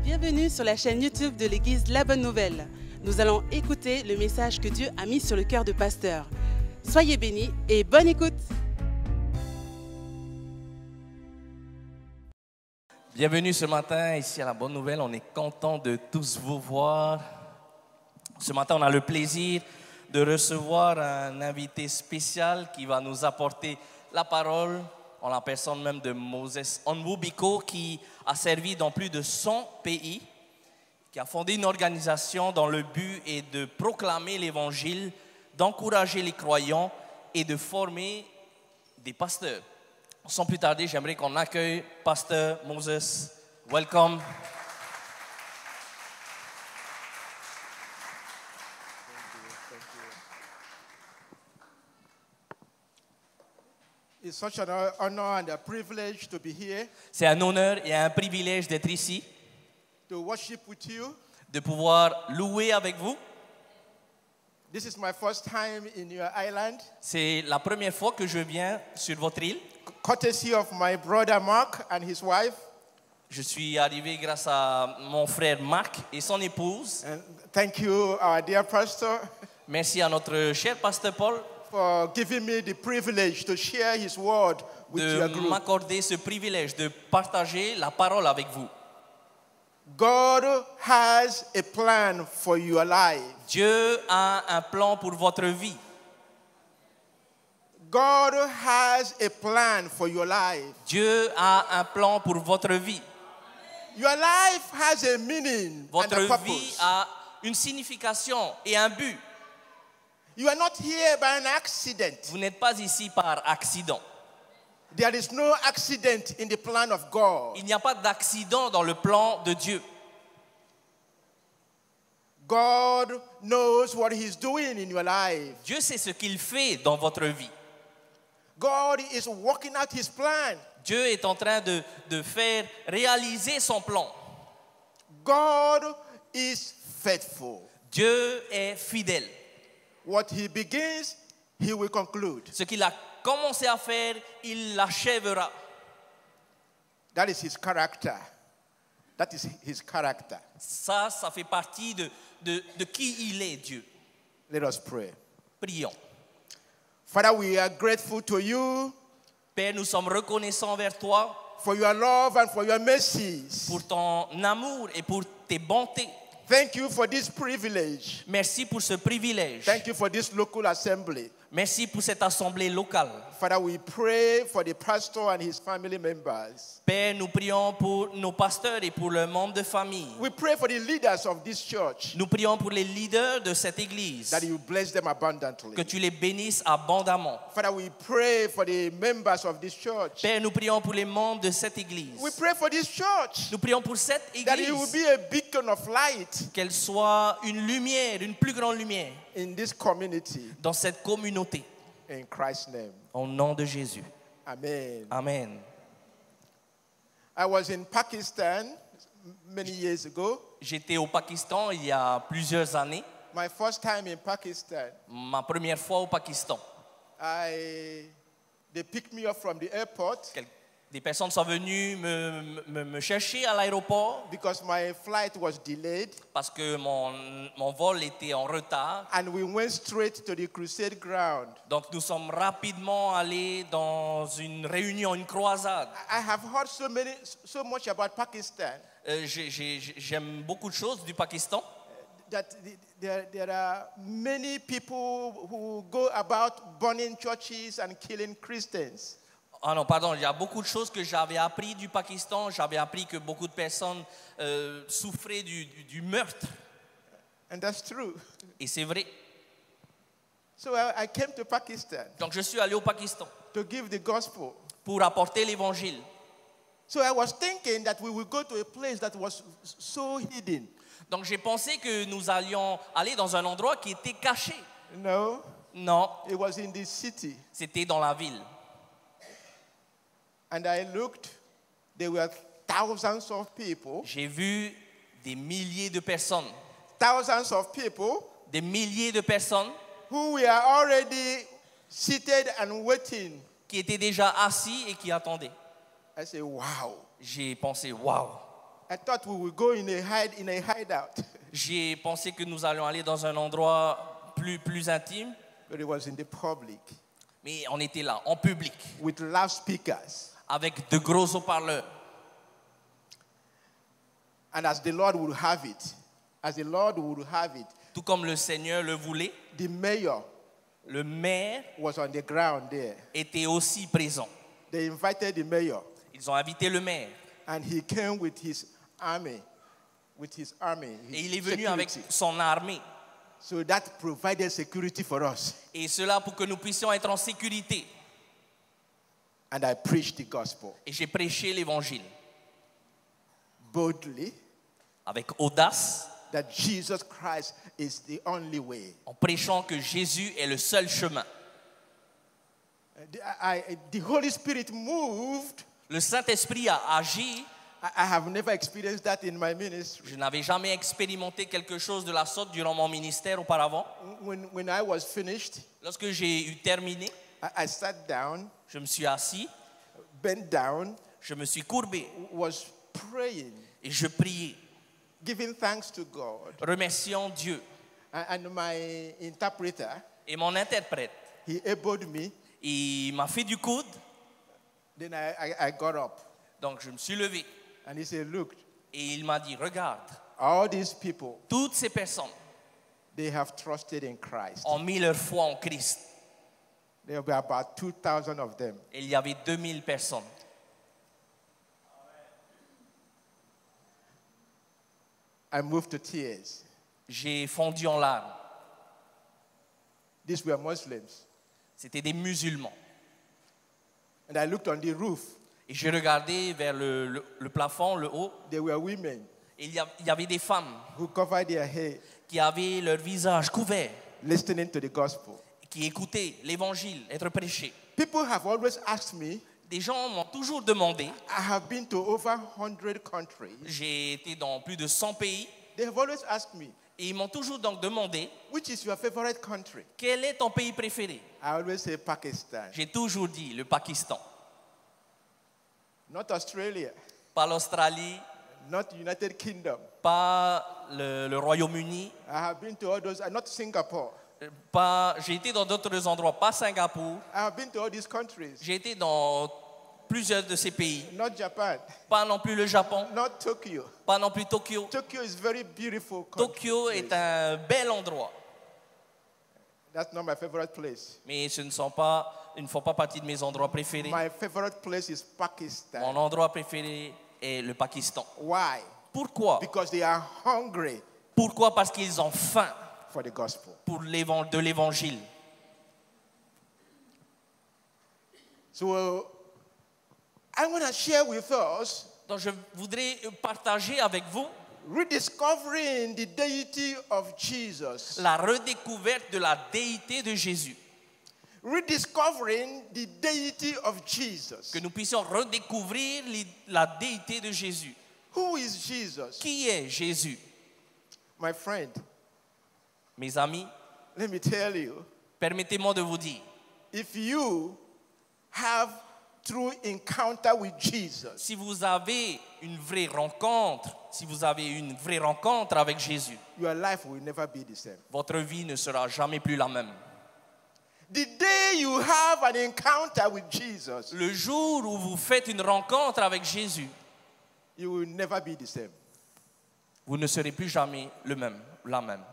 Bienvenue sur la chaîne YouTube de l'église La Bonne Nouvelle. Nous allons écouter le message que Dieu a mis sur le cœur de pasteur. Soyez bénis et bonne écoute. Bienvenue ce matin ici à La Bonne Nouvelle. On est content de tous vous voir. Ce matin, on a le plaisir de recevoir un invité spécial qui va nous apporter la parole en la personne même de Moses Onwubiko, qui a servi dans plus de 100 pays, qui a fondé une organisation dont le but est de proclamer l'évangile, d'encourager les croyants et de former des pasteurs. Sans plus tarder, j'aimerais qu'on accueille Pasteur Moses. Welcome. It's such an honor and a privilege to be here, C'est un honneur et un privilège d'être ici, to worship with you. de pouvoir louer avec vous. This is my first time in your island, C'est la première fois que je viens sur votre île. courtesy of my brother Mark and his wife. Je suis arrivé grâce à mon frère Marc et son épouse. And thank you, our dear pastor, Merci à notre cher pasteur Paul for giving me the privilege to share his word with your de group. m'accorder ce privilège de partager la parole avec vous. God has a plan for your life. Dieu a un plan pour votre vie. God has a plan for your life. Dieu a un plan pour votre vie. Your life has a meaning and Votre a vie purpose. a une signification et un but. You are not here by an accident. Vous n'êtes pas ici par accident. There is no accident in the plan of God. Il n'y a pas d'accident dans le plan de Dieu. God knows what He's doing in your life. Dieu sait ce qu'il fait dans votre vie. God is working out His plan. Dieu est en train de faire réaliser son plan. God is faithful. Dieu est fidèle. What He begins, He will conclude. Ce qu'il a commencé à faire, il l'achèvera. That is His character. That is His character. Ça fait partie de qui il est, Dieu. Let us pray. Prions. Father, we are grateful to you Père, nous sommes reconnaissants envers toi for your love and for your mercies. pour ton amour et pour tes bontés. Thank you for this privilege. Merci pour ce privilège. Thank you for this local assembly. Merci pour cette assemblée locale. Father, we pray for the pastor and his family members. Père, nous prions pour nos pasteurs et pour leurs membres de famille. We pray for the leaders of this church, Nous prions pour les leaders de cette église. that you bless them abundantly. Que tu les bénisses abondamment. Father, we pray for the members of this church. Père, nous prions pour les membres de cette église. We pray for this church, Nous prions pour cette that it will église. be a beacon of light Qu'elle soit une lumière, une plus grande lumière in this community. dans cette communauté. In Christ's name. Au nom de Jésus. Amen. Amen. I was in Pakistan many years ago. J'étais au Pakistan il y a plusieurs années. My first time in Pakistan, Ma première fois au Pakistan. they picked me up from the airport Des personnes sont venues me chercher à l'aéroport because my flight was delayed. parce que mon vol était en retard. And we went straight to the crusade ground. Donc nous sommes rapidement allés dans une réunion, une croisade. I have heard so much about Pakistan J'aime beaucoup de choses du Pakistan. that there are many people who go about burning churches and killing Christians. Ah non, pardon, il y a beaucoup de choses que j'avais appris du Pakistan. J'avais appris que beaucoup de personnes souffraient du meurtre. And that's true. Et c'est vrai. So I came to Pakistan Donc je suis allé au Pakistan to give the gospel. pour apporter l'évangile. So I was thinking that we would go to a place that was so hidden. Donc j'ai pensé que nous allions aller dans un endroit qui était caché. No, Non, it was in the city. c'était dans la ville. And I looked, there were thousands of people, J'ai vu des milliers de personnes. thousands of people Des milliers de personnes who were already seated and waiting. qui étaient déjà assis et qui attendaient. I say, wow. J'ai pensé, waouh, I thought we would go in a hideout, J'ai pensé que nous allions aller dans un endroit plus intime, but it was in the public mais on était là, en public, with loudspeakers. avec de gros haut-parleurs. And as the Lord would have it, Tout comme le Seigneur le voulait, the mayor le maire was on the ground there. était aussi présent. They invited the mayor, Ils ont invité le maire and he came with his army, et il est venu avec security. son armée. So that provided security for us. Et cela pour que nous puissions être en sécurité. And I preached the gospel Et j'ai prêché l'évangile boldly avec audace, that Jesus Christ is the only way. en prêchant que Jésus est le seul chemin. The Holy Spirit moved. Le Saint-Esprit a agi. I have never experienced that in my ministry. Je n'avais jamais expérimenté quelque chose de la sorte durant mon ministère auparavant. When I was finished, Lorsque j'ai eu terminé, I sat down, je me suis assis, bent down, je me suis courbé was praying, et je priais, giving thanks to God. remerciant Dieu. And my interpreter, Et mon interprète, he elbowed me. il m'a fait du coude, Then I got up. donc je me suis levé. And he said, look, Et il m'a dit, regarde, all these people, toutes ces personnes they have trusted in Christ. ont mis leur foi en Christ. There were about 2,000 of them. Et il y avait 2000 personnes. I moved to tears. J'ai fondu en larmes. These were Muslims. C'était des musulmans. And I looked on the roof. Et j'ai regardé vers le plafond, le haut. There were women Et il y avait des femmes who covered their head, qui avaient leur visage couvert, listening to the gospel. qui écoutaient l'évangile être prêché. People have always asked me, Des gens m'ont toujours demandé, I have been to over 100 countries. j'ai été dans plus de 100 pays, They have always asked me, et ils m'ont toujours donc demandé, which is your favorite country? quel est ton pays préféré? I always say Pakistan, J'ai toujours dit le Pakistan, not Australia, pas l'Australie, not United Kingdom. pas le Royaume-Uni, I have been to all those, not Singapore. j'ai été dans d'autres endroits, pas Singapour, I have been to all these countries, j'ai été dans plusieurs de ces pays, not Japan, pas non plus le Japon, not Tokyo. pas non plus Tokyo. Tokyo is very beautiful country. Tokyo est un bel endroit, That's not my favorite place. mais ils ne font pas partie de mes endroits préférés. My favorite place is Mon Pakistan. endroit préféré est le Pakistan. Why? Pourquoi? Because they are hungry Pourquoi? Parce qu'ils ont faim for the gospel. de l'évangile. So I want to share with us Donc je voudrais partager avec vous rediscovering the deity of Jesus. la redécouverte de la déité de Jésus. Rediscovering the deity of Jesus. Que nous puissions redécouvrir la déité de Jésus. Who is Jesus? Qui est Jésus? My friend, Mes amis, let me tell you, permettez-moi de vous dire, if you have true encounter with Jesus, si vous avez une vraie rencontre, avec Jésus, your life will never be the same. votre vie ne sera jamais plus la même. The day you have an encounter with Jesus, Le jour où vous faites une rencontre avec Jésus, you will never be the same. vous ne serez plus jamais la même.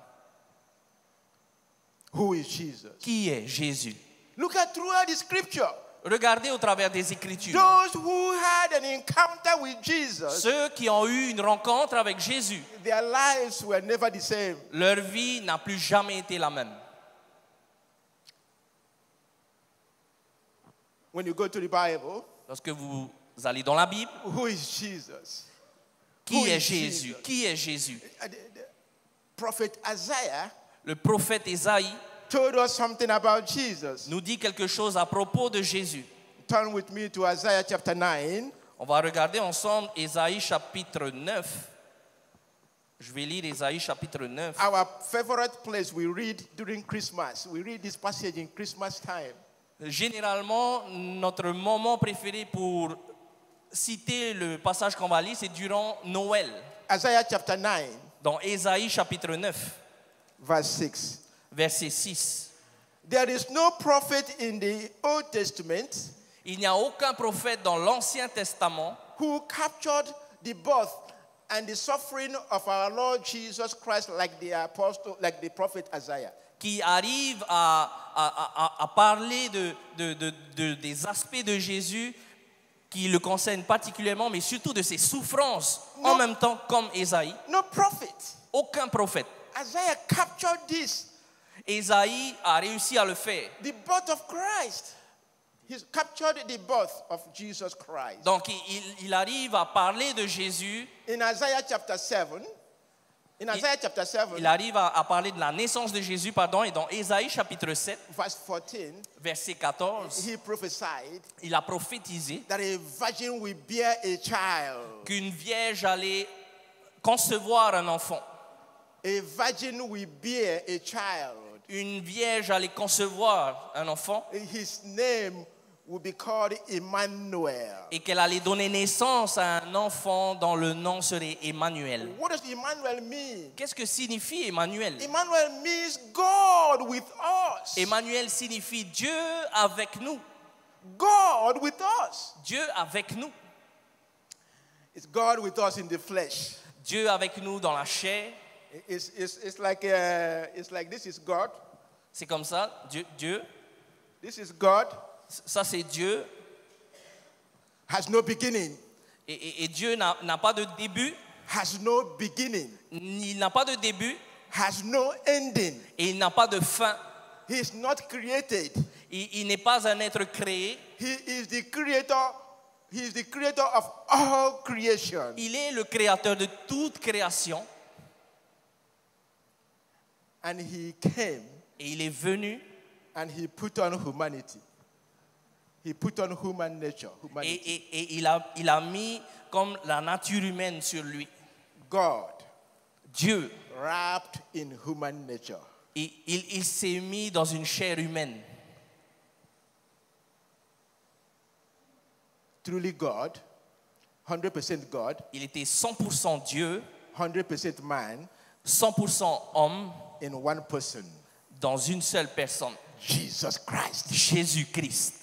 Who is Jesus? Qui est Jésus? Look at throughout the scripture. Regardez au travers des Écritures. Those who had an encounter with Jesus, Ceux qui ont eu une rencontre avec Jésus, their lives were never the same. leur vie n'a plus jamais été la même. When you go to the Bible, Lorsque vous allez dans la Bible, who is Jesus? qui Who est is Jésus? Jesus? Qui est Jésus? The prophet Isaiah Le prophète Ésaïe told us something about Jesus. nous dit quelque chose à propos de Jésus. Turn with me to Isaiah chapter 9. On va regarder ensemble Ésaïe chapitre 9. Je vais lire Ésaïe chapitre 9. Our favorite place we read during Christmas. We read this passage in Christmas time. Généralement, notre moment préféré pour citer le passage qu'on va lire, c'est durant Noël, Isaiah chapter 9, dans Ésaïe chapitre 9, verse 6. verset 6. There is no prophet in the Old Testament Il n'y a aucun prophète dans l'Ancien Testament who captured the birth and the suffering of our Lord Jesus Christ like the apostle, like the prophet Isaiah. qui arrive à parler des aspects de Jésus qui le concernent particulièrement, mais surtout de ses souffrances en Non. même temps comme Ésaïe. No prophet. Aucun prophète. Isaiah captured this, Ésaïe a réussi à le faire. the birth of Christ. He's captured the birth of Jesus Christ. Donc il arrive à parler de Jésus, In Isaiah chapter 7, il arrive à parler de la naissance de Jésus, pardon, et dans Ésaïe chapitre 7, verse 14, verset 14, he prophesied il a prophétisé that a virgin will bear a child. qu'une vierge allait concevoir un enfant. A virgin will bear a child. Une vierge allait concevoir un enfant His name will be called Emmanuel. et qu'elle allait donner naissance à un enfant dont le nom serait Emmanuel. What does Emmanuel mean? Qu'est-ce que signifie Emmanuel? Emmanuel means God with us. Emmanuel signifie Dieu avec nous. God with us. Dieu avec nous. It's God with us in the flesh. Dieu avec nous dans la chair. It's like this is God. C'est comme ça. Dieu. This is God. Ça, c'est Dieu. Has no beginning. Et Dieu n'a pas de début. Has no beginning. Il n'a pas de début. Has no ending. Et il n'a pas de fin. He is not created. Il n'est pas un être créé. He is the creator. He is the creator of all creation. Il est le créateur de toute création. And he came Et il est venu and he put on humanity. He put on human nature. Humanity. et il a mis comme la nature humaine sur lui. God Dieu. wrapped in human nature. Et il s'est mis dans une chair humaine. Truly God, 100% God, Il était 100% Dieu, 100% man 100% homme in one person, dans une seule personne, Jesus Christ. Jésus-Christ.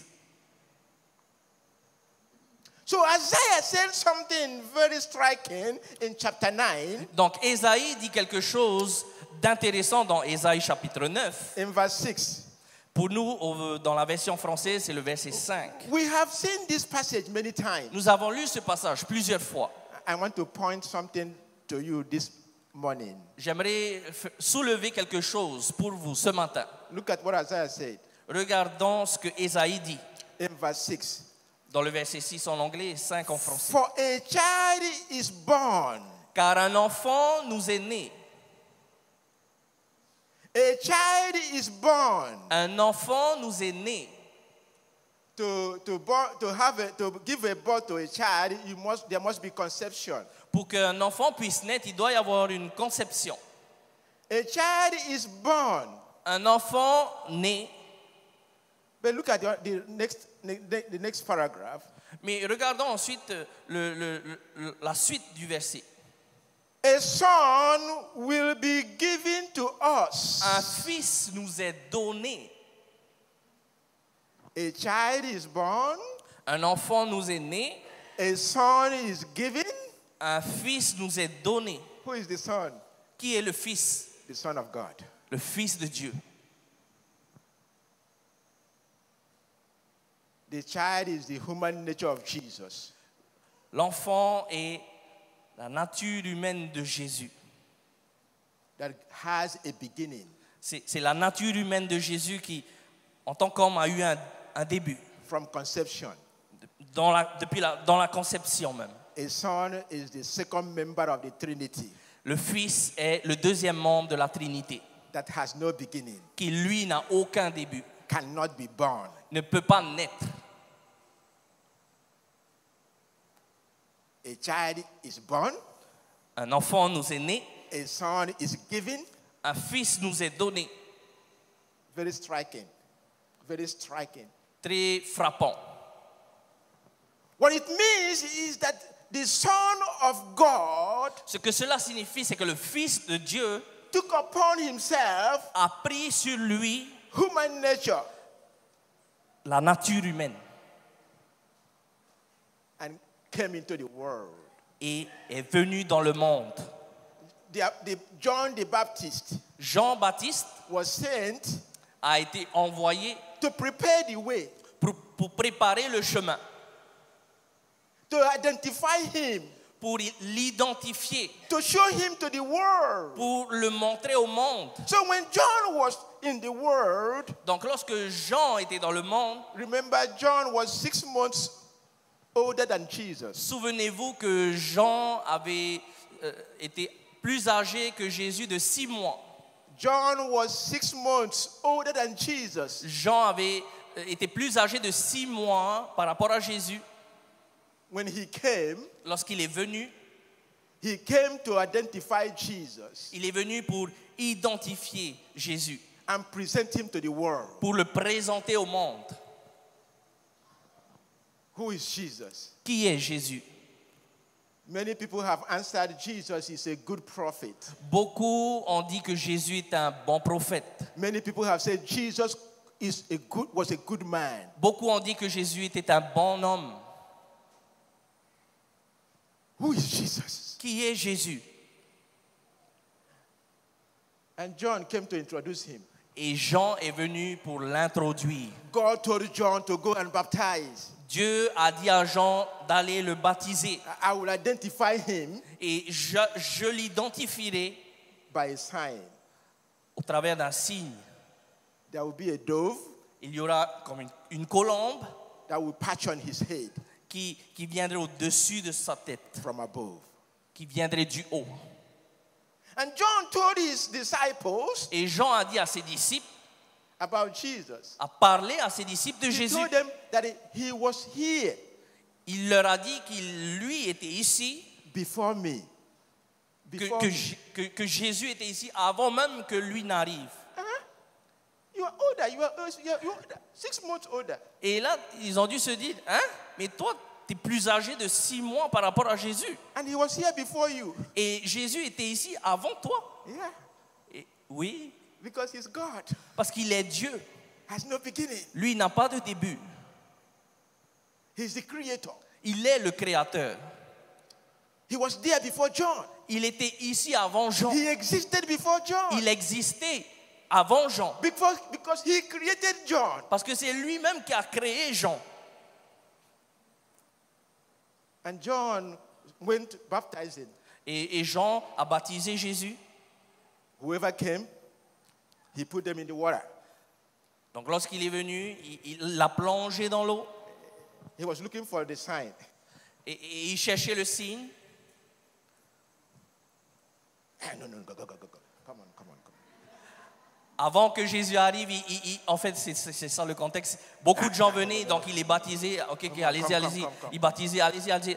So Isaiah said something very striking in chapter 9, Donc Ésaïe dit quelque chose d'intéressant dans Ésaïe chapitre 9. in verse 6. Pour nous, dans la version française, c'est le verset 5. We have seen this passage many times. Nous avons lu ce passage plusieurs fois. I want to point something to you this morning. J'aimerais soulever quelque chose pour vous ce matin. Look at what Isaiah said Regardons ce que Ésaïe dit in verse 6. dans le verset 6 en anglais et 5 en français. For a child is born, Car un enfant nous est né. a child is born. Un enfant nous est né. To give a birth to a child, there must be conception. Pour qu'un enfant puisse naître, il doit y avoir une conception. A child is born. Un enfant né. But look at the next paragraph. Mais regardons ensuite la suite du verset. A son will be given to us. Un fils nous est donné. A child is born. Un enfant nous est né. A son is given. Un fils nous est donné. Who is the son? Qui est le fils? The Son of God. Le fils de Dieu. The child is the human nature of Jesus. L'enfant est la nature humaine de Jésus. That has a beginning. C'est la nature humaine de Jésus qui, en tant qu'homme, a eu un début. From conception. Dans la conception même. A son is the second member of the Trinity. Le Fils est le deuxième membre de la Trinité, That has no beginning. qui lui n'a aucun début, Cannot be born. ne peut pas naître. A child is born. Un enfant nous est né, A son is given. un fils nous est donné. Very striking. Very striking. Très frappant. What it means is that the Son of God Ce que cela signifie, c'est que le Fils de Dieu took upon himself a pris sur lui human nature la nature humaine and came into the world. et est venu dans le monde. John the Baptist Jean-Baptiste was sent a été envoyé to prepare the way, pour préparer le chemin, to identify him, pour l'identifier, to show him to the world. pour le montrer au monde. So when John was in the world, Donc lorsque Jean était dans le monde, remember John was 6 months older than Jesus. souvenez-vous que Jean avait été plus âgé que Jésus de 6 mois. John was 6 months older than Jesus. Jean avait été plus âgé de 6 mois par rapport à Jésus. When he came, Lorsqu'il est venu, he came to identify Jesus il est venu pour identifier Jésus, and present him to the world. pour le présenter au monde. Who is Jesus? Qui est Jésus? Many people have answered Jesus is a good prophet. Beaucoup ont dit que Jésus est un bon prophète. Many people have said Jesus was a good man. Beaucoup ont dit que Jésus était un bon homme. Who is Jesus? Qui est Jésus? And John came to introduce him. Et Jean est venu pour l'introduire. God told John to go and baptize. Dieu a dit à Jean d'aller le baptiser. I will identify him Et je l'identifierai by a sign. au travers d'un signe. There will be a dove Il y aura comme une colombe that will perch on his head qui viendrait au-dessus de sa tête, from above. qui viendrait du haut. And John told his disciples Et Jean a dit à ses disciples, about Jesus. a parlé à ses disciples de He Jésus. told them that he was here Il leur a dit qu'il lui était ici, before me. que Jésus était ici avant même que lui n'arrive. You are older. You are older. 6 months older. Et là, ils ont dû se dire, hein, mais toi, tu es plus âgé de 6 mois par rapport à Jésus. And he was here before you. Et Jésus était ici avant toi. Yeah. Et oui, Because he's God. parce qu'il est Dieu. Has no beginning. Lui, il n'a pas de début. He's the creator. Il est le créateur. He was there before John. Il était ici avant Jean. He existed before John. Il existait avant Jean. Because he created John. Parce que c'est lui-même qui a créé Jean. And John went baptizing. Et Jean a baptisé Jésus. Whoever came, he put them in the water. Donc lorsqu'il est venu, il l'a plongé dans l'eau. He was looking for the sign. Et il cherchait le signe. No, go. Come on. Avant que Jésus arrive, en fait, c'est ça le contexte. Beaucoup de gens venaient, donc il est baptisé. Ok, allez-y. Il baptisait, allez-y.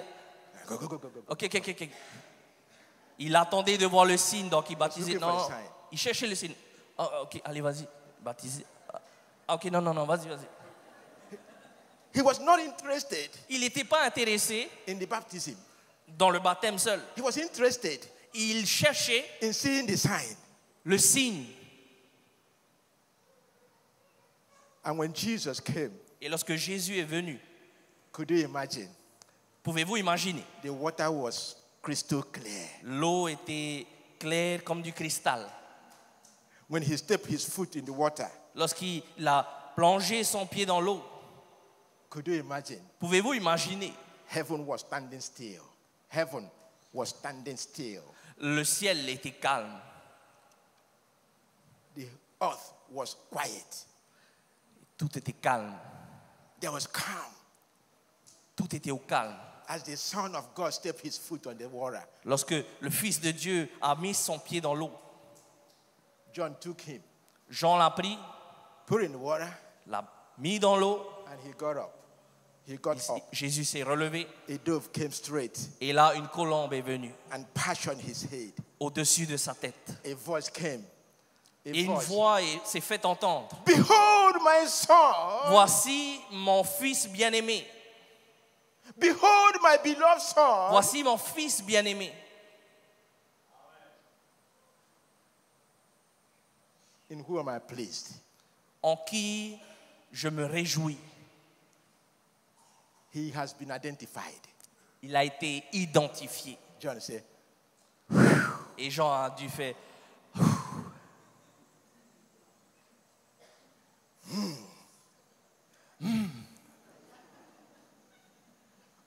Go. Ok. Il attendait de voir le signe, donc il baptisait. looking for Non, the sign. il cherchait le signe. Oh, ok, allez, vas-y, baptisez. Ok, non, vas-y. He was not interested Il n'était pas intéressé in the baptism. dans le baptême seul. He was interested Il cherchait in seeing the sign. le signe. And when Jesus came, Et lorsque Jésus est venu, could you imagine? pouvez-vous imaginer? The water was crystal clear. L'eau était claire comme du cristal. When he stepped his foot in the water, Lorsqu'il a plongé son pied dans l'eau, could you imagine? pouvez-vous imaginer? Heaven was standing still. Heaven was standing still. Le ciel était calme. The earth was quiet. Tout était calme. There was calm Tout était au calme. as the Son of God stepped his foot on the water. Lorsque le Fils de Dieu a mis son pied dans l'eau, John took him, Jean l'a pris, put in the water, l'a mis dans l'eau. and he got up. He got up. Jésus s'est relevé A dove came straight et là, une colombe est venue and perched on his head. au-dessus de sa tête. A voice came. Et une voix s'est fait entendre. Behold my son. Voici mon fils bien-aimé. Behold my beloved son, Voici mon fils bien-aimé, in whom I am pleased. en qui je me réjouis. He has been identified. Il a été identifié. John said, Et Jean a dû faire,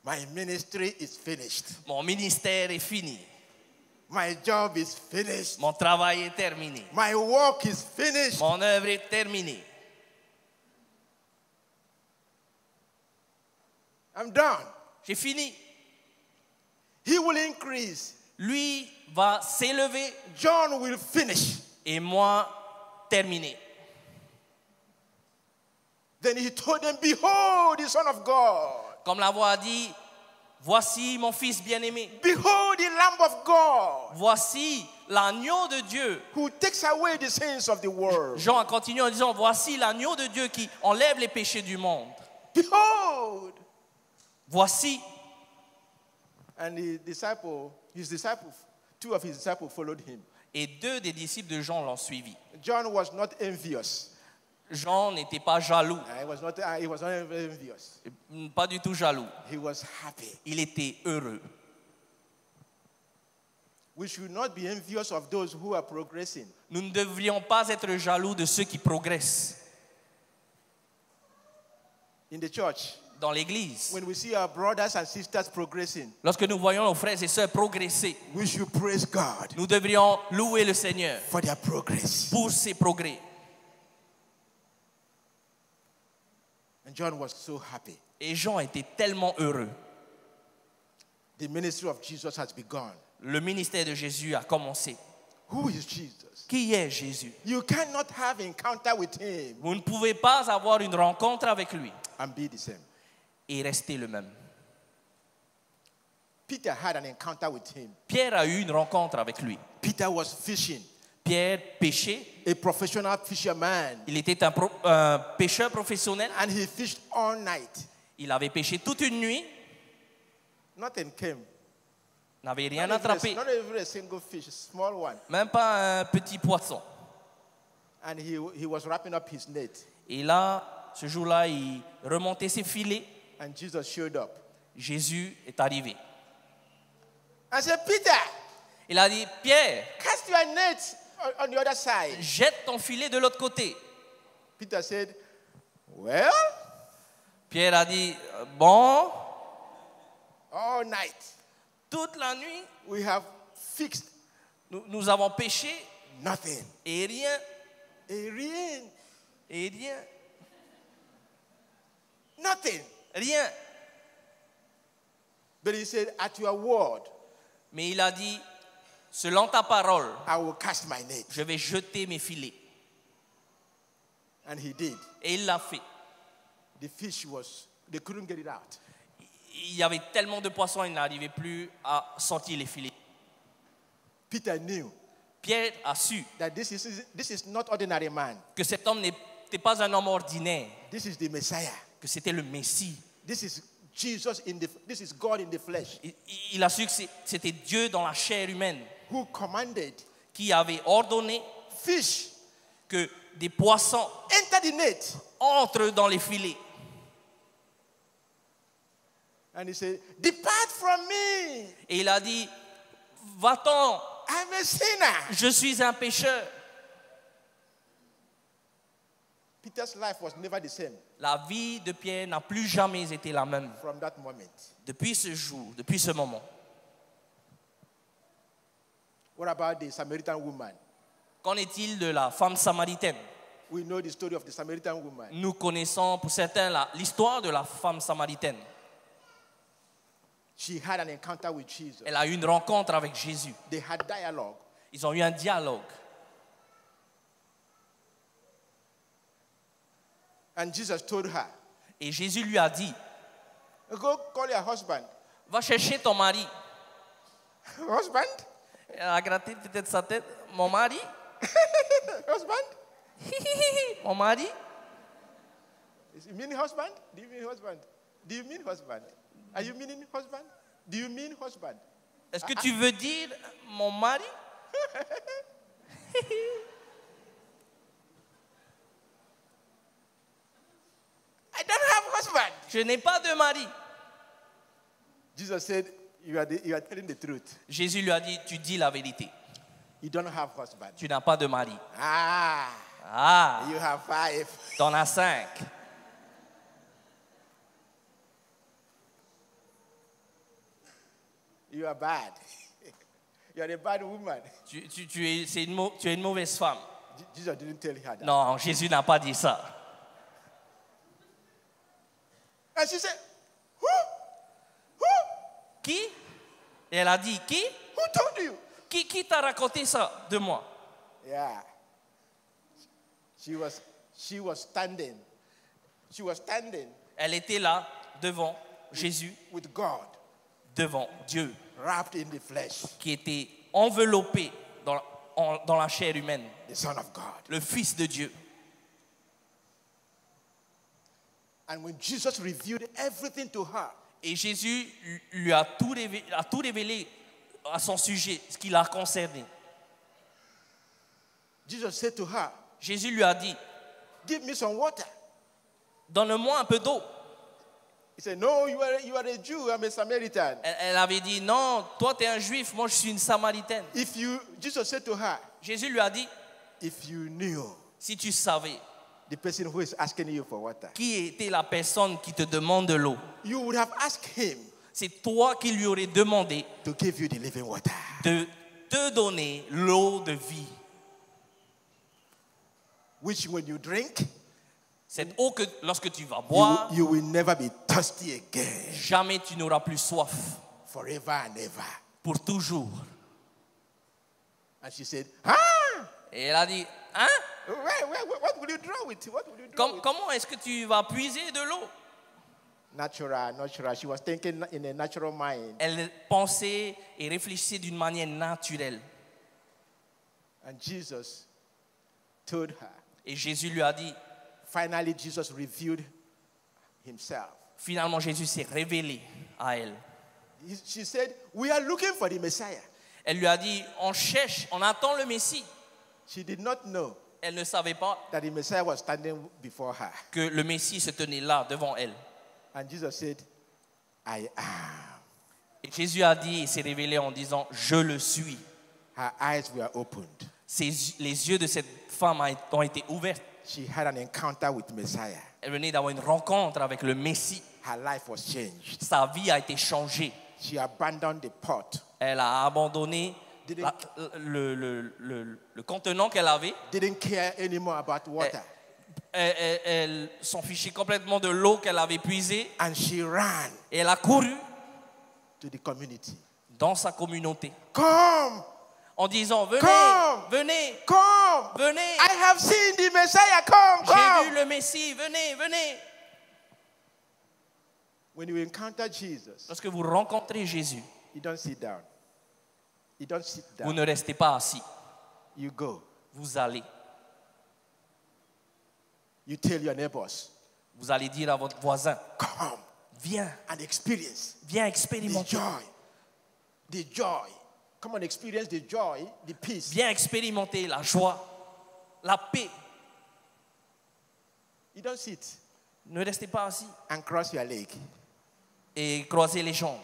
my ministry is finished. mon ministère est fini. My job is finished. Mon travail est terminé. My work is finished. Mon œuvre est terminée. I'm done. J'ai fini. He will increase. Lui va s'élever John will finish. et moi terminer. Then he told them, behold the Son of God. Comme la voix a dit, voici mon fils bien-aimé. Behold the Lamb of God Voici l'agneau de Dieu. who takes away the sins of the world. Jean a continué en disant, voici l'agneau de Dieu qui enlève les péchés du monde. Behold. Voici. And his disciples, two of his disciples followed him. Et 2 des disciples de Jean l'ont suivi. John was not envious. Jean n'était pas jaloux, He was not envious. pas du tout jaloux. He was happy. Il était heureux. We should not be envious of those who are progressing. Nous ne devrions pas être jaloux de ceux qui progressent In the church, dans l'Église. when we see our brothers and sisters progressing, Lorsque nous voyons nos frères et sœurs progresser, we should praise God nous devrions louer le Seigneur for their progress. pour ses progrès. And John was so happy. Et Jean était tellement heureux. The ministry of Jesus has begun. Le ministère de Jésus a commencé. Who is Jesus? Qui est Jésus? You cannot have encounter with him Vous ne pouvez pas avoir une rencontre avec lui and be the same. et rester le même. Peter had an encounter with him. Pierre a eu une rencontre avec lui. Peter was fishing, Pierre pêchait. a professional fisherman, Il était un pêcheur professionnel. and he fished all night. Il avait pêché toute une nuit. Nothing came. N'avait rien Not attrapé. even a single fish, a small one. Même pas un petit poisson. And he was wrapping up his net. Et là, ce jour-là, il remontait ses filets. And Jesus showed up. Jésus est arrivé. I said, Peter, Il a dit, Pierre, cast your net on the other side. jette ton filet de l'autre côté. Peter said, well, Pierre a dit, bon, all night toute la nuit, we have fixed nous avons pêché nothing. et rien, A rain, et rien, nothing. rien. But he said, at your word, Mais il a dit, selon ta parole, I will cast my net. je vais jeter mes filets. And he did. Et il l'a fait. The fish they couldn't get it out. Il y avait tellement de poissons, il n'arrivait plus à sortir les filets. Peter knew Pierre a su that this is not ordinary man. que cet homme n'était pas un homme ordinaire, This is the Messiah. que c'était le Messie. This is Jesus this is God in the flesh Il a su que c'était Dieu dans la chair humaine who commanded qui avait ordonné fish que des poissons enter the net. entrent dans les filets. And he said, depart from me. Et il a dit, va-t'en, I'm a sinner. je suis un pécheur. Peter's life was never the same La vie de Pierre n'a plus jamais été la même from that moment. depuis ce jour, depuis ce moment. What about the Samaritan woman? Qu'en est-il de la femme samaritaine? We know the story of the Samaritan woman. Nous connaissons pour certains l'histoire de la femme samaritaine. She had an encounter with Jesus. Elle a eu une rencontre avec Jésus. They had dialogue. Ils ont eu un dialogue. And Jesus told her, Et Jésus lui a dit, go call your husband. va chercher ton mari. Husband? Elle a gratté peut-être sa tête. Mon mari? Husband? Mon mari? You mean husband? Do you mean husband? Do you mean husband? Are you meaning husband? Do you mean husband? Est-ce que tu veux dire mon mari? I don't have husband. Je n'ai pas de mari. Jesus said, you are telling the truth. Jésus lui a dit, tu dis la vérité. You don't have husband. Tu n'as pas de mari. Ah, Ah, you have 5. t'en as 5. You are bad. You are a bad woman. Tu es une mauvaise femme. Jesus didn't tell her that. Non, Jésus n'a pas dit ça. And she said, who? Qui? Et elle a dit, qui? Who told you? Qui t'a raconté ça de moi? Yeah. She was standing. She was standing Elle était là, devant Jésus, with God, devant Dieu, wrapped in the flesh, qui était enveloppé dans la chair humaine, the Son of God. le Fils de Dieu. And when Jesus revealed everything to her, Et Jésus lui a tout révélé à son sujet, ce qui l'a concerné. Jesus said to her, Jésus lui a dit, give me some water. donne-moi un peu d'eau. He said, no, you are a Jew, I'm a Samaritan. Elle avait dit, non, toi tu es un juif, moi je suis une samaritaine. Jesus said to her, Jésus lui a dit, if you knew si tu savais the person who is asking you for water, qui était la personne qui te demande de l'eau, you would have asked him c'est toi qui lui aurais demandé to give you the living water. de te donner l'eau de vie. Which when you drink, Cette eau que lorsque tu vas boire, you will never be thirsty again, jamais tu n'auras plus soif, forever and ever. pour toujours. And she said, Et elle a dit, hein? what will you draw with? What will you draw with? Comment est-ce que tu vas puiser de l'eau? Natural. She was thinking in a natural mind. Elle pensait et réfléchissait d'une manière naturelle. And Jesus told her. Et Jésus lui a dit, Finally, Jesus revealed himself. finalement Jésus s'est révélé à elle. She said, we are looking for the Messiah. Elle lui a dit, on cherche, on attend le Messie. She did not know Elle ne savait pas that the Messiah was standing before her. que le Messie se tenait là devant elle. And Jesus said, I am. Et Jésus a dit et s'est révélé en disant, je le suis. Her eyes were opened. Les yeux de cette femme ont été ouverts. She had an encounter with Messiah. Elle venait d'avoir une rencontre avec le Messie. Her life was changed. Sa vie a été changée. She abandoned the pot. Elle a abandonné le contenant qu'elle avait. Didn't care anymore about water. Elle s'en fichait complètement de l'eau qu'elle avait puisée. And she ran Et elle a couru to the community. dans sa communauté Come, en disant, venez, Come. venez, come. venez. I have seen the Messiah. Come, J'ai vu come. le Messie, venez, venez. When you encounter Jesus, Lorsque vous rencontrez Jésus, you don't sit down. You don't sit vous down. ne restez pas assis. You go. Vous allez. You tell your neighbors, Vous allez dire à votre voisin, come viens, and experience viens the expérimenter. joy. The joy. Come and experience the joy, the peace. Viens expérimenter la joie, la paix. You don't sit Ne restez pas assis and cross your leg. et croisez les jambes.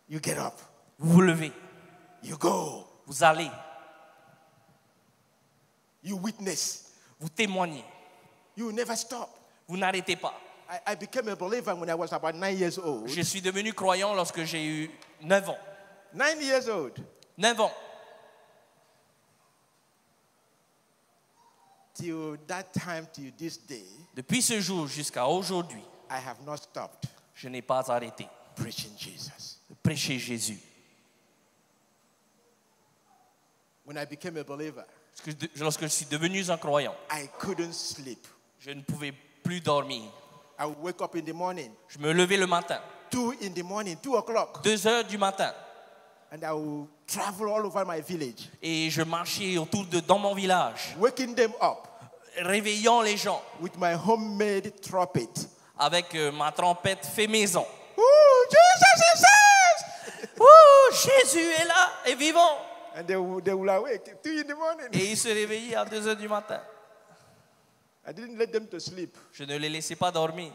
You get up. Vous vous levez, You go. vous allez, You witness. vous témoignez. You never stop. Vous n'arrêtez pas. I became a believer when I was about 9 years old. Je suis devenu croyant lorsque j'ai eu 9 ans. 9 years old. 9 ans. Till that time, till this day, Depuis ce jour jusqu'à aujourd'hui, I have not stopped je n'ai pas arrêté preaching Jesus. de prêcher Jésus. When I became a believer, Lorsque je suis devenu un croyant, I couldn't sleep. je ne pouvais plus dormir. I would wake up in the morning, Je me levais le matin, 2 in the morning, 2 o'clock, 2 heures du matin, and I would travel all over my village, et je marchais dans mon village, waking them up réveillant les gens with my homemade trumpet. avec ma trompette fait maison. Ooh, Jesus is here! Oh, Jésus est là et vivant. And they will awake 2 in the morning. Et ils se réveillaient à 2 heures du matin. I didn't let them to sleep. Je ne les laissais pas dormir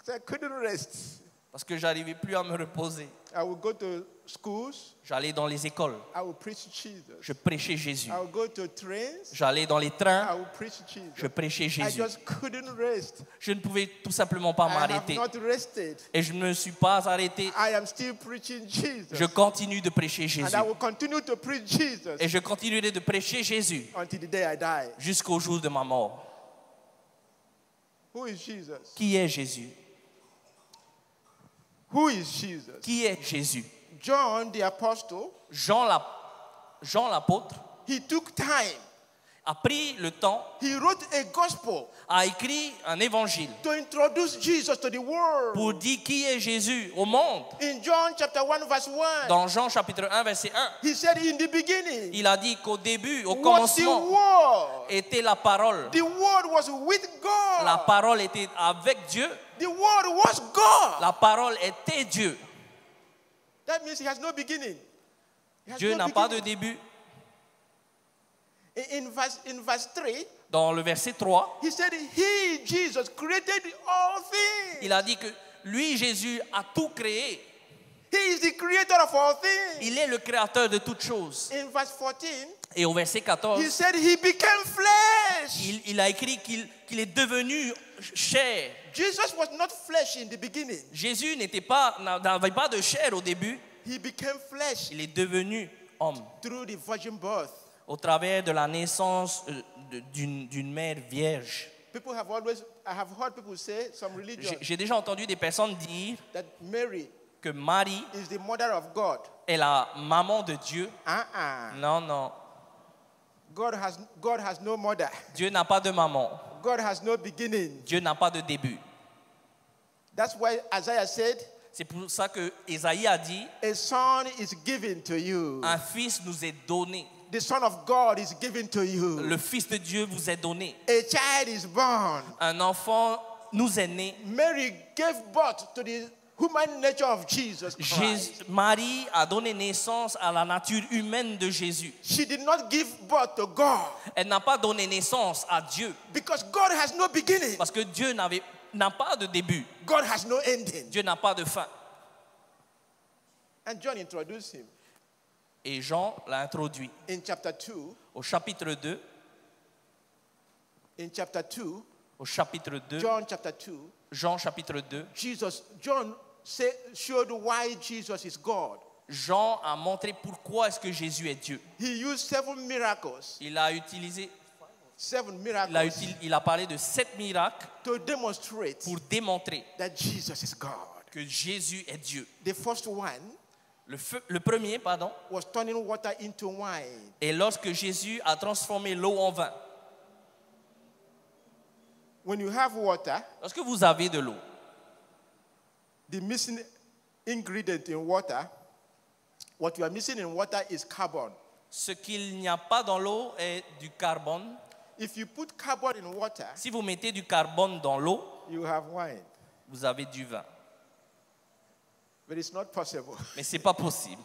So I couldn't rest. parce que j'arrivais plus à me reposer. I would go to schools. J'allais dans les écoles, I would preach Jesus. je prêchais Jésus. I would go to trains. J'allais dans les I trains, would preach Jesus. je prêchais I Jésus. just couldn't rest. Je ne pouvais tout simplement pas I have m'arrêter. not rested. Et je ne me suis pas arrêté. I am still preaching Jesus. Je continue de prêcher And Jésus. I will continue to preach Jesus Et je continuerai de prêcher Jésus until the day I die. jusqu'au jour de ma mort. Who is Jesus? Qui est Jésus? Who is Jesus? Qui est Jésus? John the apostle, Jean l'apôtre he took time. a pris le temps, He wrote a gospel a écrit un évangile to introduce Jesus to the world. pour dire qui est Jésus au monde. In John chapter 1 verse 1, Dans Jean chapitre 1 verset 1, he said in the beginning il a dit qu'au début, au was the commencement, word. était la parole. The word was with God. La parole était avec Dieu. The word was God. La parole était Dieu. That means he has no beginning. He has Dieu no n'a pas de beginning. début. In verse 3, Dans le verset 3, he said, he, Jesus, created all things. il a dit que lui, Jésus, a tout créé. He is the creator of all things. Il est le créateur de toutes choses. In verse 14, Et au verset 14, he said he became flesh. il a écrit qu'il est devenu chair. Jesus was not flesh in the beginning. Jésus n'avait pas de chair au début. He became flesh Il est devenu homme through the virgin birth. au travers de la naissance d'une mère vierge. I have heard people say, some religions, J'ai déjà entendu des personnes dire that Mary que Marie is the mother of God. est la maman de Dieu. Non, non. God has no mother. Dieu n'a pas de maman. God has no beginning. Dieu n'a pas de début. That's why Isaiah said, C'est pour ça que Ésaïe a dit, a son is given to you. un fils nous est donné. The Son of God is given to you. Le Fils de Dieu vous est donné. A child is born. Un enfant nous est né. Mary gave birth to the human nature of Jesus Christ. Marie a donné naissance à la nature humaine de Jésus. She did not give birth to God Elle n'a pas donné naissance à Dieu because God has no beginning. parce que Dieu n'a pas de début. God has no ending. Dieu n'a pas de fin. And John introduced him Et Jean l'a introduit in chapter 2. au chapitre 2. In chapter 2, Au chapitre 2, John chapter 2, Jean chapitre 2, John showed why Jesus is God. Jean a montré pourquoi est-ce que Jésus est Dieu. He used 7 miracles. Il a utilisé, 7 miracles il a parlé de 7 miracles to demonstrate pour démontrer that Jesus is God. que Jésus est Dieu. The first one Le premier, pardon, was turning water into wine. est lorsque Jésus a transformé l'eau en vin. When you have water, Lorsque vous avez de l'eau, the missing ingredient in water, what you are missing in water is carbon. ce qu'il n'y a pas dans l'eau est du carbone. If you put carbon in water, Si vous mettez du carbone dans l'eau, you have wine. vous avez du vin. But it's not possible. Mais ce n'est pas possible.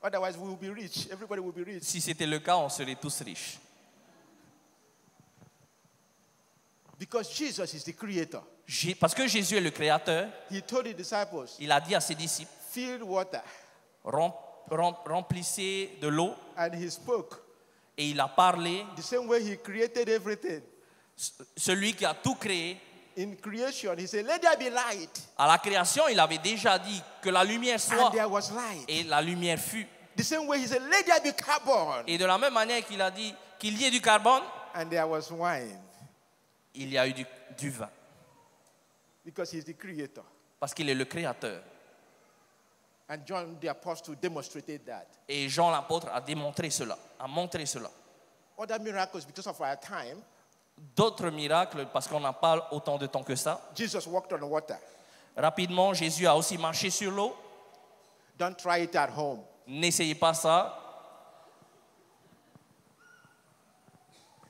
Otherwise, we will be rich. Everybody will be rich. Si c'était le cas, on serait tous riches. Because Jesus is the creator. Parce que Jésus est le créateur, He told his disciples, il a dit à ses disciples, fill water. remplissez de l'eau, And he spoke. et il a parlé. The same way he created everything. Celui qui a tout créé, In creation, he said, let there be light. à la création, il avait déjà dit que la lumière soit, And there was light. et la lumière fut. The same way he said, let there be carbon. Et de la même manière qu'il a dit qu'il y ait du carbone, And there was wine. il y a eu du vin. Because he's the creator. Parce qu'il est le créateur. And John the apostle demonstrated that. Et Jean l'apôtre a démontré cela, a montré cela. Other miracles, because of our time, D'autres miracles, parce qu'on n'a pas autant de temps que ça. Jesus walked on water. Rapidement, Jésus a aussi marché sur l'eau. Don't try it at home. N'essayez pas ça.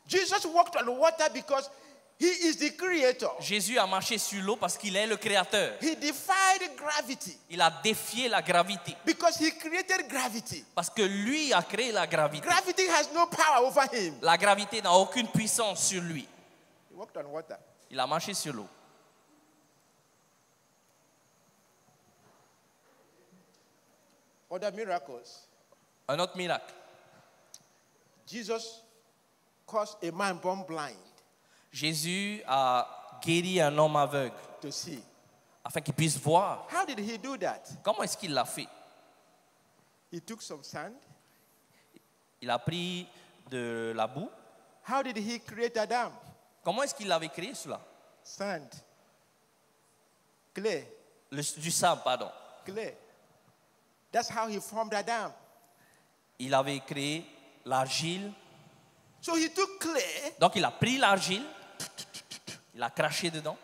Jesus walked on water because He is the creator. Jésus a marché sur l'eau parce qu'il est le créateur. He defied gravity Il a défié la gravité because he created gravity. parce que lui a créé la gravité. Gravity has no power over him. La gravité n'a aucune puissance sur lui. He walked on water. Il a marché sur l'eau. Other miracles. Un autre miracle. Jesus caused a man born blind Jésus a guéri un homme aveugle to see. afin qu'il puisse voir. How did he do that? Comment est-ce qu'il l'a fait? He took some sand. Il a pris de la boue. How did he create Adam? Comment est-ce qu'il avait créé cela? Sand. Clay. Du sable, pardon. Clay. That's how he formed Adam. Il avait créé l'argile. So he took clay, Donc il a pris l'argile, il a craché dedans,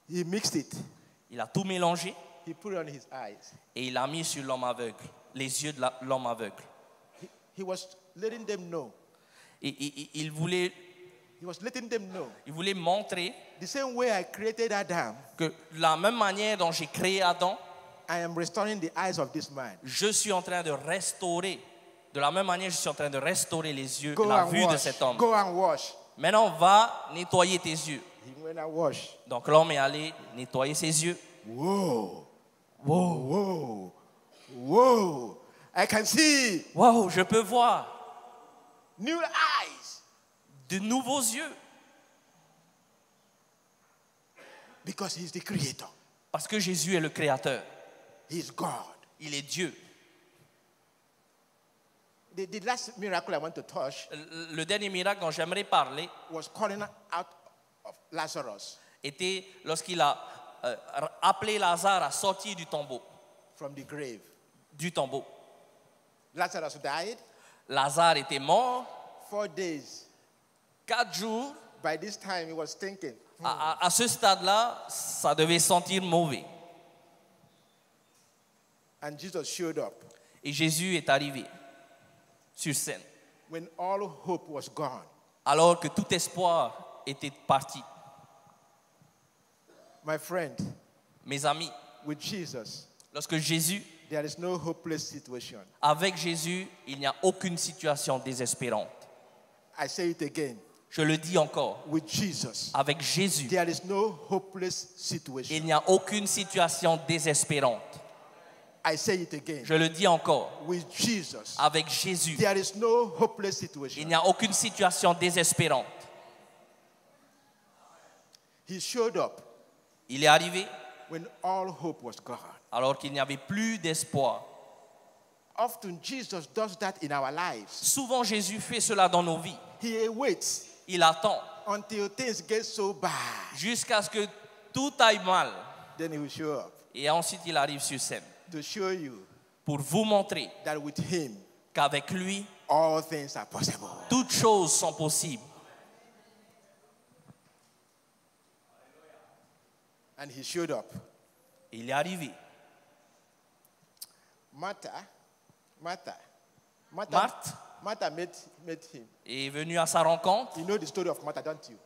he mixed it, il a tout mélangé he put it on his eyes. et il l'a mis sur l'homme aveugle, les yeux de l'homme aveugle. He was letting them know. Et il voulait montrer The same way I created Adam, que de la même manière dont j'ai créé Adam, I am restoring the eyes of this man. je suis en train de restaurer. De la même manière, je suis en train de restaurer les yeux, Go la and vue de wash. cet homme. Go and wash. Maintenant, va nettoyer tes yeux. He went and washed. Donc l'homme est allé nettoyer ses yeux. Whoa. Wow, Whoa. Whoa. I can see wow, je peux voir new eyes de nouveaux yeux because he's the creator. parce que Jésus est le créateur. He's God. Il est Dieu. The last miracle I want to touch Le dernier miracle dont j'aimerais parler was calling out of Lazarus était lorsqu'il a appelé Lazare à sortir du tombeau. from the grave. Du tombeau. Lazarus died Lazare était mort 4 days. 4 jours. By this time, he was thinking, À ce stade-là, ça devait sentir mauvais. and Jesus showed up Et Jésus est arrivé sur scène. when all hope was gone. Alors que tout espoir était parti. My friend, Mes amis, with Jesus, lorsque Jésus, there is no hopeless situation. avec Jésus, il n'y a aucune situation désespérante. I say it again. Je le dis encore, With Jesus, avec Jésus, there is no hopeless situation. il n'y a aucune situation désespérante. I say it again. Je le dis encore, With Jesus, avec Jésus, there is no hopeless il situation. n'y a aucune situation désespérante. He showed up Il est arrivé when all hope was gone. alors qu'il n'y avait plus d'espoir. Often Jesus does that in our lives. Souvent, Jésus fait cela dans nos vies. He waits Il attend until things get so bad. jusqu'à ce que tout aille mal. Then he will show up Et ensuite, il arrive sur scène to show you pour vous montrer that with him, qu'avec lui, all things are possible. toutes choses sont possibles. And he showed up. Il est arrivé. Martha Marthe met him. est venue à sa rencontre. You know the story of Martha, don't you?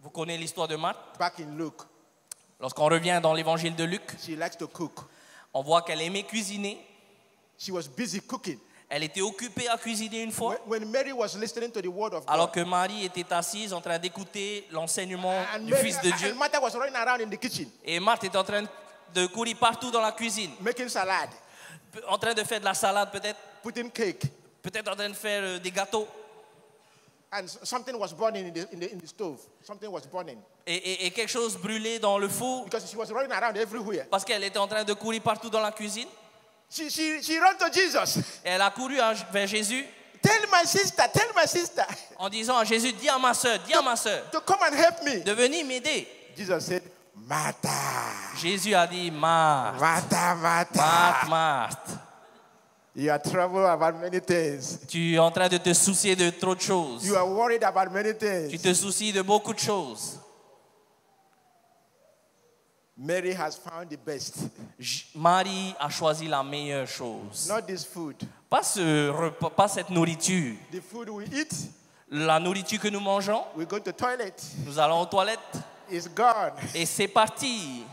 Vous connaissez l'histoire de Marthe. Back in Luke, Lorsqu'on revient dans l'évangile de Luc, she likes to cook. on voit qu'elle aimait cuisiner. She was busy cooking. Elle était occupée à cuisiner une fois, When Mary was listening to the word of alors God, que Marie était assise en train d'écouter l'enseignement and, du Mary, Fils de Dieu. and Martha was running around in the kitchen, Et Marthe était en train de courir partout dans la cuisine, making salad, en train de faire de la salade peut-être, putting cake, peut-être en train de faire des gâteaux. and something was burning in the stove. Something was burning Et quelque chose brûlait dans le four because she was running around everywhere. parce qu'elle était en train de courir partout dans la cuisine. She ran to Jesus. Et elle a couru vers Jésus Tell my sister en disant à Jésus, dis à ma soeur to come and help me. de venir m'aider. Jesus said, Martha, Jésus a dit, Marthe, Marthe, you are troubled about many things. tu es en train de te soucier de trop de choses. You are worried about many Tu things. te soucies de beaucoup de choses. Mary has found the best. Marie a choisi la meilleure chose. Not this food. Pas ce repas, pas cette nourriture. The food we eat, La nourriture que nous mangeons, We go to the toilet. nous allons aux toilettes It's gone. et c'est parti.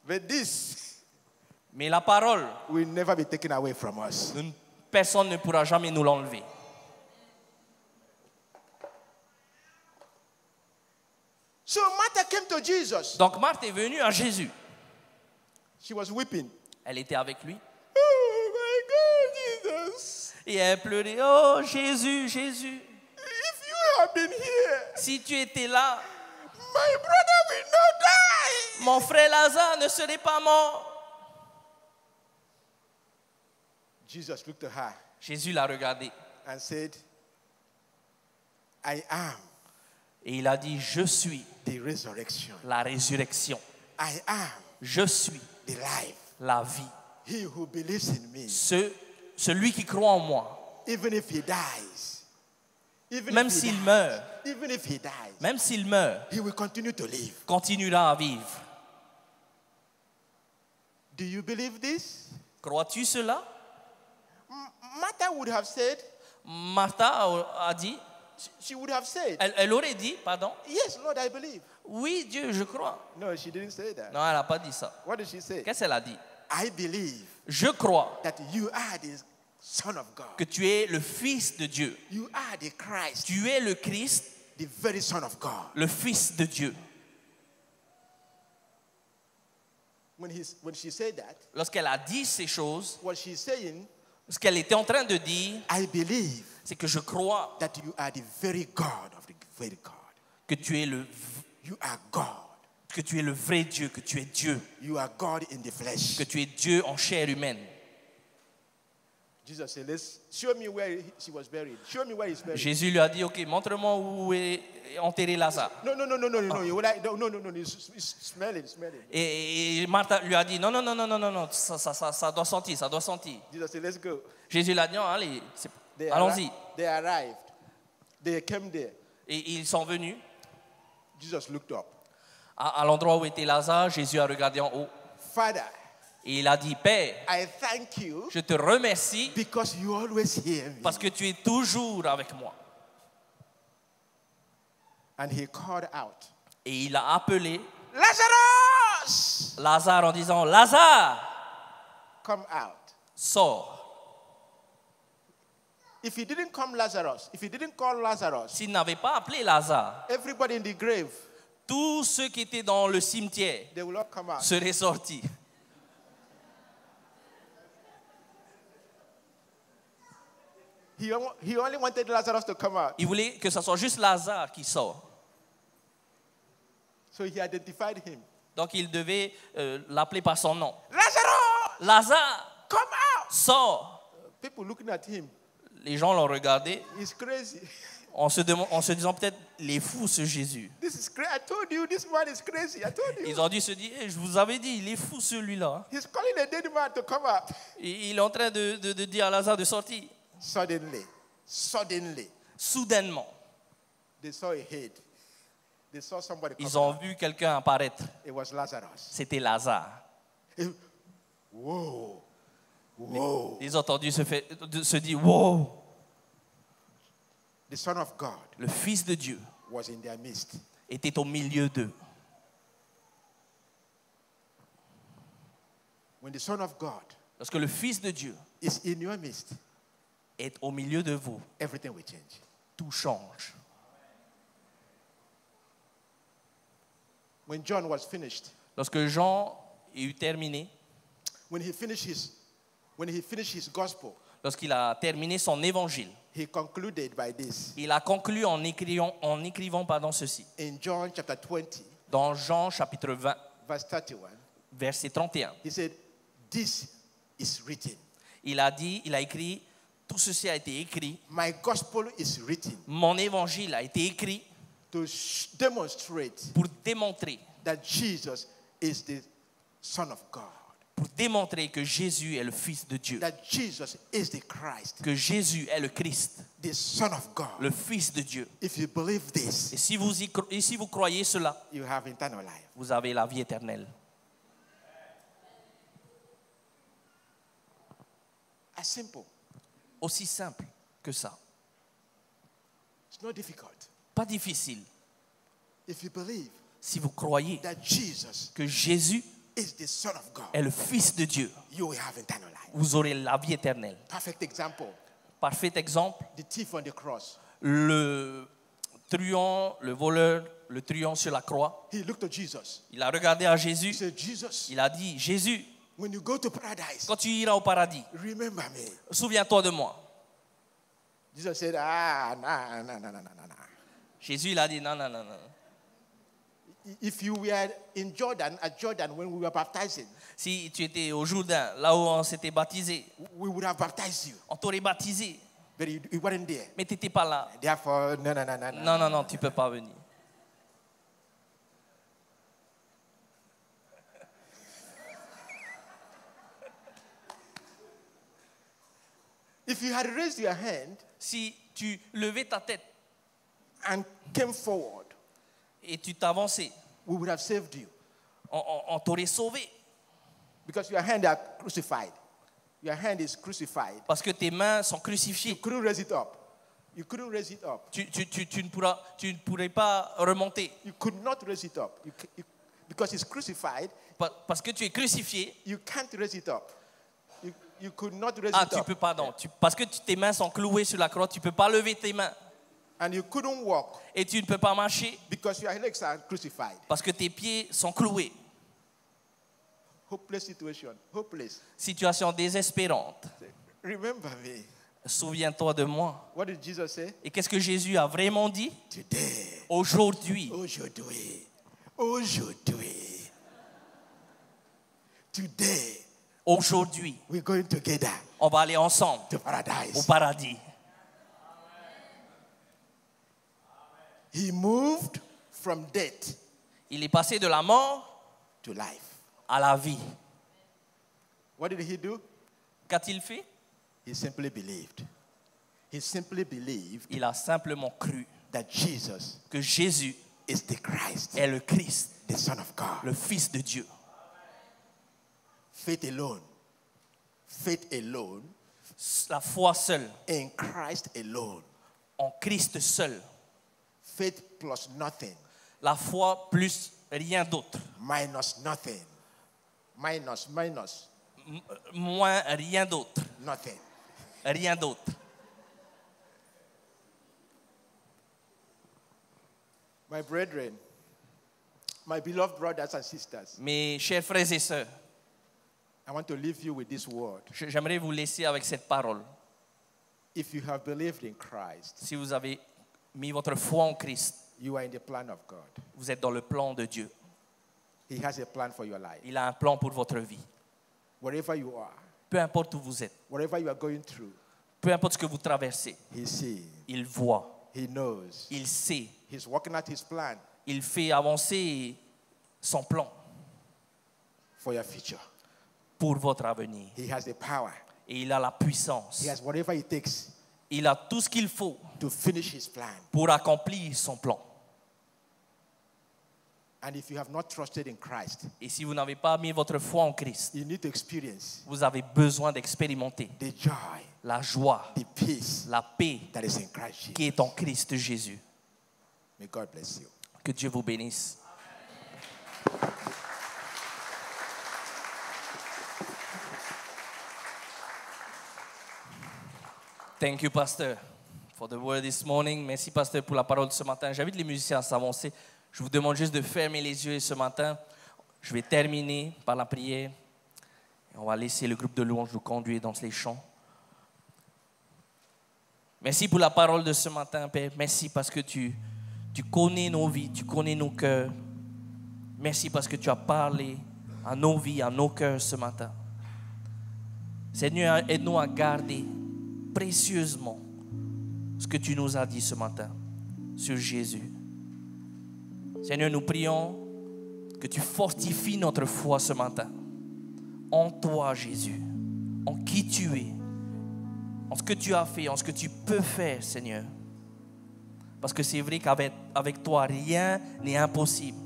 But this Mais la parole, will never be taken away from us. personne ne pourra jamais nous l'enlever. So Martha came to Jesus. Donc Marthe est venue à Jésus. She was weeping. Elle était avec lui. Oh my God, Jesus. Et elle pleurait. Oh Jésus, Jésus, If you had been here, si tu étais là, my brother will not die. mon frère Lazare ne serait pas mort. Jesus looked at her Jésus l'a regardé and said, I am et il a dit, je suis the resurrection. la résurrection. I am Je suis the life. la vie. He who believes in me, Celui qui croit en moi, even if he dies, même s'il meurt, even if he dies, même s'il meurt, he will continue to live. continuera à vivre. Do you believe this? Crois-tu cela? Martha would have said, Martha a dit, she would have said, elle aurait dit, pardon, yes, Lord, I believe. oui Dieu, je crois. No, she didn't say that. Non, elle n'a pas dit ça. What did she say? Qu'est-ce qu'elle a dit? I believe Je crois that you are the Son of God. que tu es le Fils de Dieu. You are the Christ, Tu es le Christ, the very Son of God. le Fils de Dieu. When she said that, Lorsqu'elle a dit ces choses, what she's saying, ce qu'elle était en train de dire, I believe c'est que je crois that you are the very God of the very God. que tu es You are God. le vrai Dieu, que tu es Dieu, You are God in the flesh. que tu es Dieu en chair humaine. Jesus said, let's show me where she was buried. Show me where he's buried. Jésus lui a dit, ok, montre-moi où est enterré Lazare. No. It's smelling. Et Marthe lui a dit, non, ça doit sentir, ça doit sentir. Jesus said, let's go. Jésus l'a dit, non, allez, allons-y. They arrived. They came there. Et ils sont venus Jesus looked up. à l'endroit où était Lazare. Jésus a regardé en haut. Father, Et il a dit, Père, I thank you je te remercie because you always hear me. parce que tu es toujours avec moi. And he called out, Et il a appelé Lazarus, Lazare en disant, Lazare, come out. sors. If he didn't call Lazarus, S'il n'avait pas appelé Lazare, everybody in the grave, tous ceux qui étaient dans le cimetière they will not come out. seraient sortis. He only wanted Lazarus to come out. Il voulait que ce soit juste Lazare qui sort. So he identified him. Donc il devait l'appeler par son nom. Lazarus, Lazare, come out. sors. People looking at him. Les gens l'ont regardé He's crazy. en se disant peut-être, il est fou ce Jésus. This is crazy. I told you this man is crazy. I told you. Ils ont dû se dire, je vous avais dit, il est fou celui-là. He's calling a dead man to come out. Et il est en train de dire à Lazare de sortir. Suddenly, Soudainement, they saw a head. They saw somebody come ils ont out. vu quelqu'un apparaître. It was Lazarus. C'était Lazare. Whoa. Ils ont entendu se dire, wow, The Son of God le Fils de Dieu was in their midst. était au milieu d'eux. When the Son of God Lorsque le Fils de Dieu is in your midst, est au milieu de vous, everything will change. tout change. When John was finished, Lorsque Jean eut terminé, when he finished his gospel, lorsqu'il a terminé son évangile, he concluded by this. il a conclu en écrivant ceci. In John chapter 20, Dans Jean chapitre 20, verse 31, verset 31, he said, this is written. il a écrit, tout ceci a été écrit, My gospel is written mon évangile a été écrit to demonstrate pour démontrer that Jesus is the Son of God, pour démontrer que Jésus est le Fils de Dieu, that Jesus is the Christ, que Jésus est le Christ, the Son of God. le Fils de Dieu. If you believe this, Et si vous croyez cela, you have eternal life. vous avez la vie éternelle. As simple. Aussi simple que ça. It's not difficult. Pas difficile. If you believe Si vous croyez that Jesus que Jésus is the Son of God, est le Fils de Dieu, you will have eternal life. vous aurez la vie éternelle. Perfect example. Parfait exemple, The thief on the cross. le truand, le voleur, le truand sur la croix. He looked at Jesus. Il a regardé à He Jésus. said, Jesus, Il a dit, Jésus, when you go to paradise, quand tu iras au paradis, remember me. souviens-toi de moi. Jesus said, no. Jésus, il a dit, non, non, non, non. If you were in Jordan, at Jordan, when we were baptizing, Si tu étais au Jourdain, là où on s'était baptisé, we would have baptized you. on t'aurait baptisé, But you weren't there. mais tu n'étais pas là. Therefore, no. Non, non, non, tu ne peux pas venir. If you had raised your hand Si tu levais ta tête and came forward, et tu t'avançais, we would have saved you. on t'aurait sauvé. Because your hand are crucified. Your hand is crucified. Parce que tes mains sont crucifiées. You couldn't raise it up. You couldn't raise it up. Tu ne pourrais pas remonter. You could not raise it up. Because it's crucified, Parce que tu es crucifié. you can't raise it up. You could not raise Ah, it tu up. peux pas, non. Parce que tes mains sont clouées sur la croix, tu ne peux pas lever tes mains. And you couldn't walk Et tu ne peux pas marcher because your legs are crucified. parce que tes pieds sont cloués. Hopeless situation. Hopeless. Situation désespérante. Remember me. Souviens-toi de moi. What did Jesus say? Et qu'est-ce que Jésus a vraiment dit? Today. Aujourd'hui. Aujourd'hui. Aujourd'hui. Today. Aujourd'hui. We're going together On va aller ensemble to paradise. au paradis. He moved from death Il est passé de la mort to life. à la vie. What did he do? Qu'a-t-il fait? He simply believed. He simply believed Il a simplement cru that Jesus que Jésus is the Christ, est le Christ, the Son of God. le Fils de Dieu. Faith alone. Faith alone. La foi seule, In Christ alone. en Christ seul. Faith plus nothing. La foi plus rien d'autre. Minus nothing. Minus. Moins rien d'autre. Nothing. Rien d'autre. My brethren, my beloved brothers and sisters, Mes chers frères et sœurs, I want to leave you with this word. j'aimerais vous laisser avec cette parole. If you have believed in Christ, Si vous avez mis votre foi en Christ, you are in the plan of God. vous êtes dans le plan de Dieu. He has a plan for your life. Il a un plan pour votre vie. Wherever you are, Peu importe où vous êtes, whatever you are going through, peu importe ce que vous traversez, He sees, il voit, He knows. il sait, He's working out His plan il fait avancer son plan for your future. pour votre avenir. He has the power. Et il a la puissance. He has whatever it takes Il a tout ce qu'il faut to finish His plan. pour accomplir son plan. And if you have not trusted in Christ, Et si vous n'avez pas mis votre foi en Christ, you need to experience vous avez besoin d'expérimenter the joy, la joie, the peace la paix that is in Christ Jesus. qui est en Christ Jésus. May God bless you. Que Dieu vous bénisse. Thank you, Pastor, for the word this morning. Merci, Pasteur, pour la parole de ce matin. J'invite les musiciens à s'avancer. Je vous demande juste de fermer les yeux ce matin. Je vais terminer par la prière. Et on va laisser le groupe de louanges nous conduire dans les chants. Merci pour la parole de ce matin, Père. Merci parce que tu connais nos vies, tu connais nos cœurs. Merci parce que tu as parlé à nos vies, à nos cœurs ce matin. Seigneur, aide-nous à garder précieusement ce que tu nous as dit ce matin sur Jésus. Seigneur, nous prions que tu fortifies notre foi ce matin en toi, Jésus, en qui tu es, en ce que tu as fait, en ce que tu peux faire, Seigneur. Parce que c'est vrai qu'avec toi, rien n'est impossible.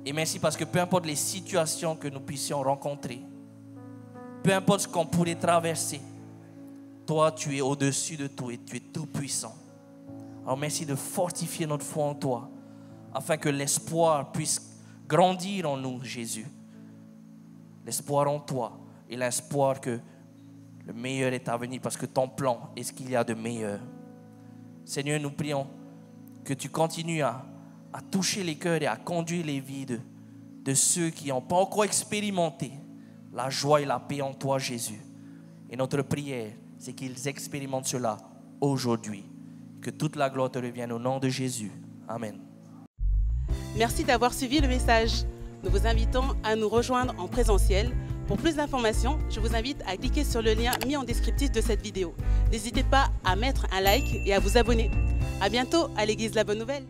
Et merci parce que peu importe les situations que nous puissions rencontrer, peu importe ce qu'on pourrait traverser, toi, tu es au-dessus de tout et tu es tout puissant. Alors merci de fortifier notre foi en toi, afin que l'espoir puisse grandir en nous, Jésus. L'espoir en toi et l'espoir que le meilleur est à venir, parce que ton plan est ce qu'il y a de meilleur. Seigneur, nous prions que tu continues à toucher les cœurs et à conduire les vies de ceux qui n'ont pas encore expérimenté la joie et la paix en toi, Jésus. Et notre prière, c'est qu'ils expérimentent cela aujourd'hui. Que toute la gloire te revienne au nom de Jésus. Amen. Merci d'avoir suivi le message. Nous vous invitons à nous rejoindre en présentiel. Pour plus d'informations, je vous invite à cliquer sur le lien mis en descriptif de cette vidéo. N'hésitez pas à mettre un like et à vous abonner. À bientôt à l'Église La Bonne Nouvelle.